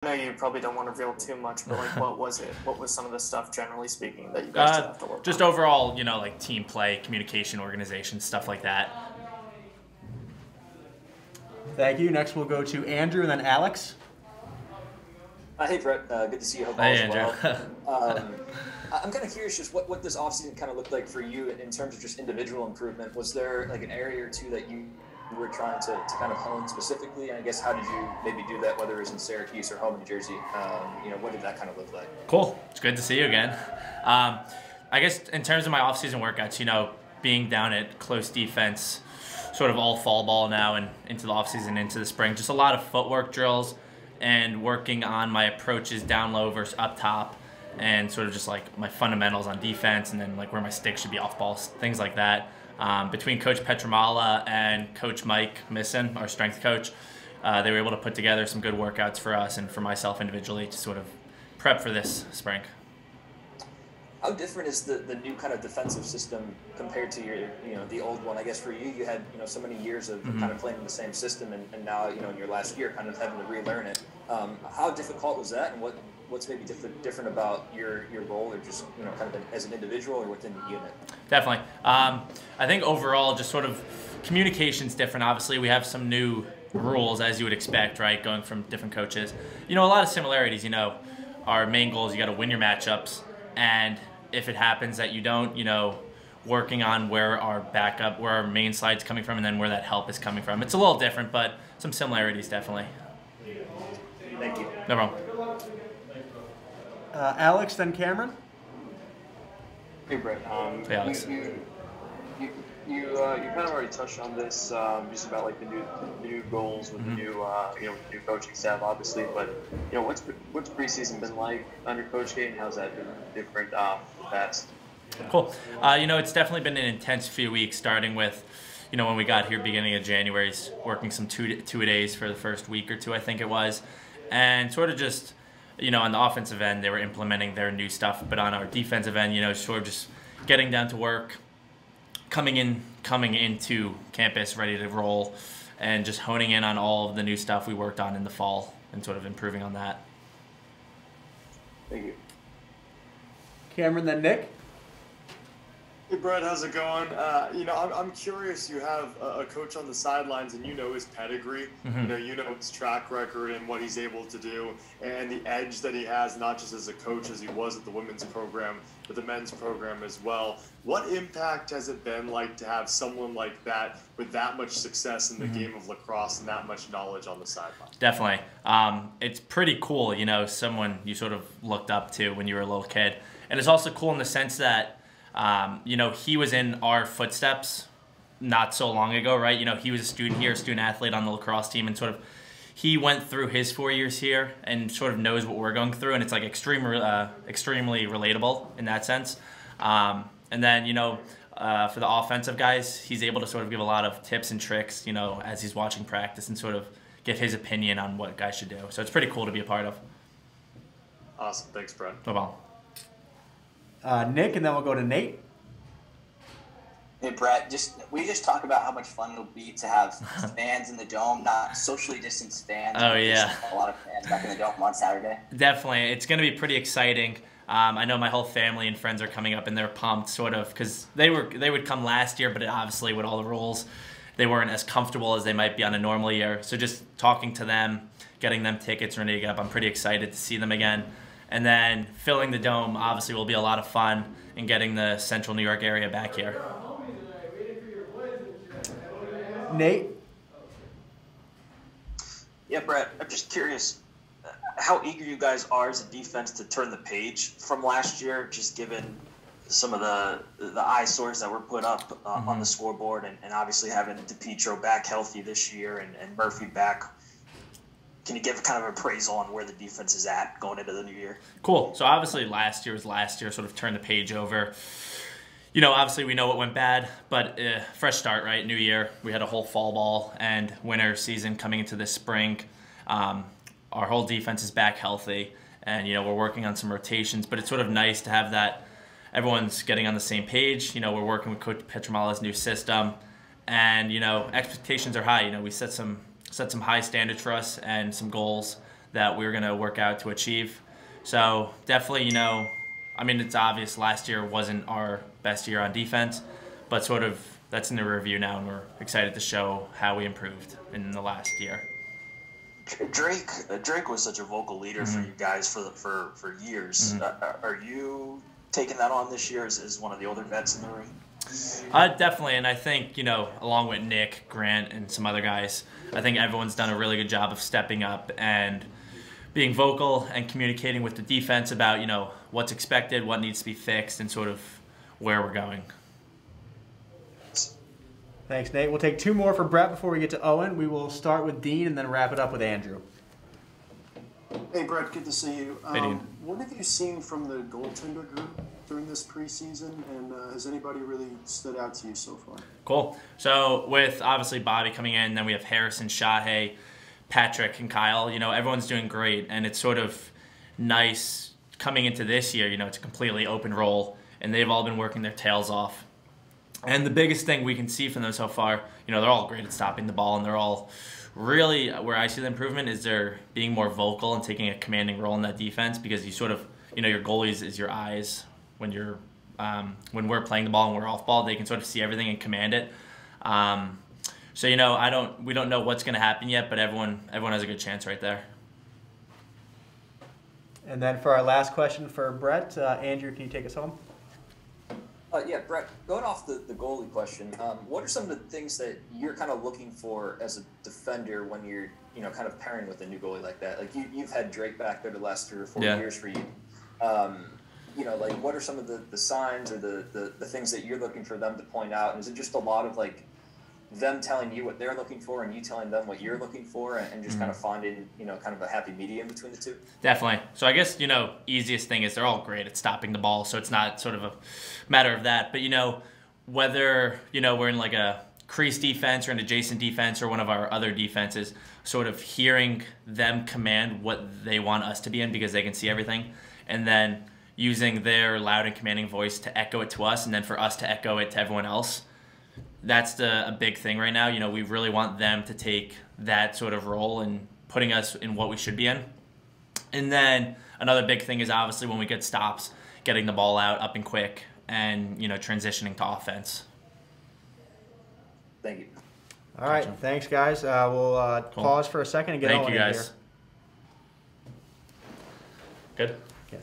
know you probably don't want to reveal too much, but like, what was it? What was some of the stuff, generally speaking, that you guys did have to work Just on? overall, like team play, communication, organization, stuff like that. Thank you. Next, we'll go to Andrew and then Alex. Hey, Brett. Good to see you. Hope all Hey, is Andrew. well. I'm kind of curious just what this offseason kind of looked like for you in terms of just individual improvement. Was there like an area or two that you were trying to kind of hone specifically? And I guess how did you maybe do that, whether it was in Syracuse or home in New Jersey? What did that kind of look like? Cool. It's good to see you again. I guess in terms of my off-season workouts, being down at close defense, sort of all fall ball now and into the off-season, into the spring, just a lot of footwork drills and working on my approaches down low versus up top, and sort of just like my fundamentals on defense, and then like where my stick should be off ball, things like that. Between Coach Petramala and Coach Mike Misson, our strength coach, they were able to put together some good workouts for us and for myself individually to sort of prep for this spring. How different is the new kind of defensive system compared to the old one? I guess for you had, so many years of kind of playing in the same system, and now, in your last year kind of having to relearn it. How difficult was that, and what's maybe different about your role, or just, kind of as an individual or within the unit? Definitely. I think overall, just sort of communication's different. Obviously, we have some new rules, as you would expect, right? Going from different coaches. A lot of similarities. Our main goal is you got to win your matchups, and if it happens that you don't, working on where our main slide's coming from, and then where that help is coming from. It's a little different, but some similarities definitely. Thank you. No problem. Alex, then Cameron. Hey, Brett. Hey, Alex. You kind of already touched on this, just about like the new goals with the new with the new coaching staff, obviously. But what's preseason been like under Coach K, and how's that been different from the past? Cool. It's definitely been an intense few weeks, starting with, when we got here beginning of January, working some two-a-days for the first week or two, I think it was, and sort of just, on the offensive end, they were implementing their new stuff, but on our defensive end, sort of just getting down to work, coming into campus ready to roll, and just honing in on all of the new stuff we worked on in the fall and sort of improving on that. Thank you. Cameron, then Nick. Hey, Brett, how's it going? I'm curious. You have a coach on the sidelines, and his pedigree. You know his track record and what he's able to do, and the edge that he has, not just as a coach as he was at the women's program, but the men's program as well. What impact has it been like to have someone like that with that much success in the game of lacrosse and that much knowledge on the sideline? Definitely. It's pretty cool, someone you sort of looked up to when you were a little kid. And it's also cool in the sense that he was in our footsteps not so long ago, right? He was a student here, a student athlete on the lacrosse team, and sort of he went through his 4 years here and sort of knows what we're going through, and it's like extremely relatable in that sense. And then, for the offensive guys, he's able to sort of give a lot of tips and tricks, as he's watching practice, and sort of give his opinion on what guys should do. So it's pretty cool to be a part of. Awesome. Thanks, Brett. No problem. Nick, and then we'll go to Nate. Hey, Brett, we just talk about how much fun it'll be to have fans in the dome, not socially distanced fans. Oh, yeah. A lot of fans back in the dome on Saturday. Definitely. It's going to be pretty exciting. I know my whole family and friends are coming up, and they're pumped, sort of, because they would come last year, but obviously with all the rules, they weren't as comfortable as they might be on a normal year. So just talking to them, getting them tickets ready to get up, I'm pretty excited to see them again. And then filling the dome obviously will be a lot of fun, and getting the central New York area back here. Nate? Yeah, Brett, I'm just curious how eager you guys are as a defense to turn the page from last year, just given some of the eyesores that were put up on the scoreboard, and obviously having DiPietro back healthy this year and Murphy back. Can you give kind of appraisal on where the defense is at going into the new year? Cool. So obviously last year, sort of turn the page over. Obviously we know what went bad, but fresh start, right? New year. We had a whole fall ball and winter season coming into this spring. Our whole defense is back healthy, and, we're working on some rotations, but it's sort of nice to have that everyone's getting on the same page. We're working with Coach Petramala's new system, and, expectations are high. We set some high standards for us and some goals that we were going to work out to achieve. So definitely, you know, I mean, it's obvious last year wasn't our best year on defense, but sort of that's in the review now, and we're excited to show how we improved in the last year. Drake was such a vocal leader for you guys for years. Are you taking that on this year as one of the older vets in the room? Definitely, and I think, you know, along with Nick, Grant, and some other guys, I think everyone's done a really good job of stepping up and being vocal and communicating with the defense about, you know, what's expected, what needs to be fixed, and sort of where we're going. Thanks, Nate. We'll take 2 more for Brett before we get to Owen. We will start with Dean and then wrap it up with Andrew. Hey, Brett, good to see you. Hey, Dean. What have you seen from the goaltender group during this preseason, and has anybody really stood out to you so far? Cool. So with obviously Bobby coming in, then we have Harrison, Shahe, Patrick, and Kyle. You know, everyone's doing great, and it's sort of nice coming into this year. You know, it's a completely open role, and they've all been working their tails off. And the biggest thing we can see from them so far, you know, they're all great at stopping the ball, and they're all really, where I see the improvement is they're being more vocal and taking a commanding role in that defense, because you sort of, you know, your goalies is your eyes when you're when we're playing the ball and we're off ball. They can sort of see everything and command it. So, you know, we don't know what's going to happen yet, but everyone has a good chance right there. And then for our last question for Brett, Andrew, can you take us home? Yeah, Brett, going off the goalie question, what are some of the things that you're kind of looking for as a defender when you're, you know, kind of pairing with a new goalie like that? Like you've had Drake back there the last 3 or 4 years for you. You know, like what are some of the signs or the things that you're looking for them to point out? And is it just a lot of like them telling you what they're looking for and you telling them what you're looking for, and just kind of finding, you know, kind of a happy medium between the two? Definitely. So I guess, you know, easiest thing is they're all great at stopping the ball, so it's not sort of a matter of that. But, you know, whether, you know, we're in like a crease defense or an adjacent defense or one of our other defenses, sort of hearing them command what they want us to be in because they can see everything, and then using their loud and commanding voice to echo it to us, and then for us to echo it to everyone else. That's a big thing right now. You know, we really want them to take that sort of role in putting us in what we should be in. And then another big thing is obviously when we get stops, getting the ball out up and quick, and, you know, transitioning to offense. Thank you. All right, thanks, guys. We'll pause for a second and get Thank Owen you, in guys. here. Good.